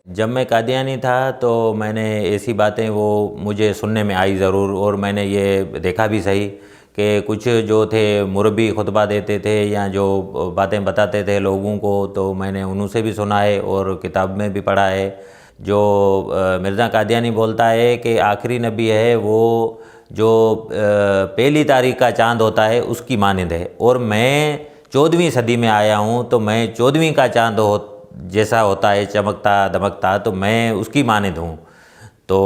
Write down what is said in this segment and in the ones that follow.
जब मैं कादियानी था तो मैंने ऐसी बातें वो मुझे सुनने में आई ज़रूर, और मैंने ये देखा भी सही कि कुछ जो थे मुरब्बी खुतबा देते थे या जो बातें बताते थे लोगों को, तो मैंने उनसे भी सुना है और किताब में भी पढ़ा है। जो मिर्ज़ा कादियानी बोलता है कि आखिरी नबी है वो जो पहली तारीख का चाँद होता है उसकी मानद है, और मैं 14वीं सदी में आया हूँ, तो मैं 14वीं का चाँद जैसा होता है चमकता दमकता, तो मैं उसकी मानद हूँ। तो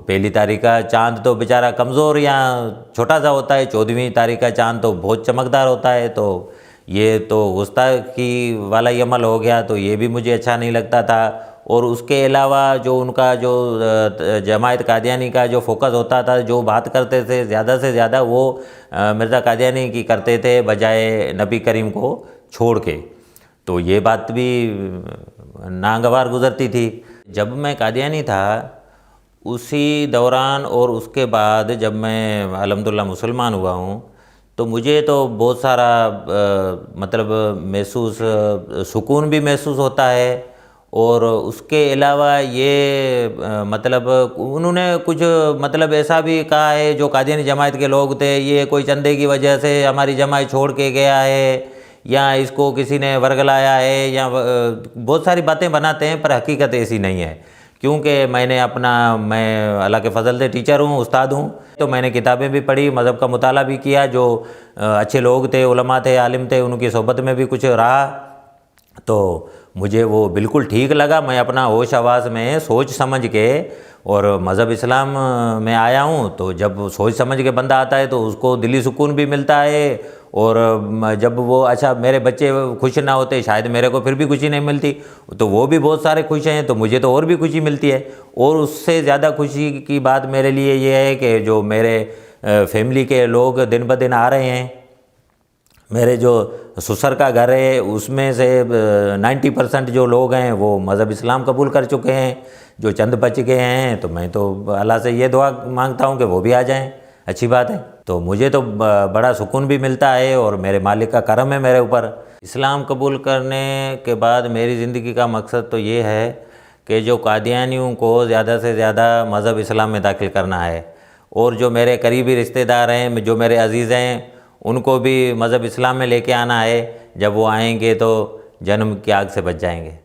पहली तारीख का चाँद तो बेचारा कमज़ोर या छोटा सा होता है, 14वीं तारीख का चाँद तो बहुत चमकदार होता है। तो ये तो गुस्ताखी वाला ही अमल हो गया, तो ये भी मुझे अच्छा नहीं लगता था। और उसके अलावा जो उनका जो जमायत कादियानी का जो फोकस होता था, जो बात करते थे ज़्यादा से ज़्यादा वो मिर्ज़ा कादियानी की करते थे बजाय नबी करीम को छोड़ के, तो ये बात भी नागवार गुज़रती थी। जब मैं कादियानी था उसी दौरान और उसके बाद जब मैं अल्हम्दुलिल्लाह मुसलमान हुआ हूँ, तो मुझे तो बहुत सारा मतलब महसूस सुकून भी महसूस होता है। और उसके अलावा ये मतलब उन्होंने कुछ मतलब ऐसा भी कहा है, जो कादियानी जमायत के लोग थे, ये कोई चंदे की वजह से हमारी जमायत छोड़ के गया है या इसको किसी ने वर्गलाया है, या बहुत सारी बातें बनाते हैं, पर हकीकत ऐसी नहीं है। क्योंकि मैं अल्लाह के फ़ज़ल से टीचर हूँ, उस्ताद हूँ, तो मैंने किताबें भी पढ़ी, मज़हब का मुताला भी किया, जो अच्छे लोग थे, उलमा थे, आलिम थे, उनकी सोहबत में भी कुछ रहा, तो मुझे वो बिल्कुल ठीक लगा। मैं अपना होश हवास में सोच समझ के और मज़हब इस्लाम में आया हूँ, तो जब सोच समझ के बंदा आता है तो उसको दिली सुकून भी मिलता है। और जब वो अच्छा मेरे बच्चे खुश ना होते, शायद मेरे को फिर भी खुशी नहीं मिलती, तो वो भी बहुत सारे खुश हैं, तो मुझे तो और भी खुशी मिलती है। और उससे ज़्यादा खुशी की बात मेरे लिए ये है कि जो मेरे फैमिली के लोग दिन ब दिन आ रहे हैं, मेरे जो ससुर का घर है उसमें से 90% जो लोग हैं वो मज़हब इस्लाम कबूल कर चुके हैं। जो चंद बच गए हैं, तो मैं तो अल्लाह से ये दुआ मांगता हूँ कि वो भी आ जाएं, अच्छी बात है। तो मुझे तो बड़ा सुकून भी मिलता है, और मेरे मालिक का करम है मेरे ऊपर। इस्लाम कबूल करने के बाद मेरी ज़िंदगी का मकसद तो ये है कि जो कादियानियों को ज़्यादा से ज़्यादा मज़हब इस्लाम में दाखिल करना है, और जो मेरे करीबी रिश्तेदार हैं, जो मेरे अज़ीज़ हैं, उनको भी मज़हब इस्लाम में लेके आना है। जब वो आएंगे तो जन्म की आग से बच जाएंगे।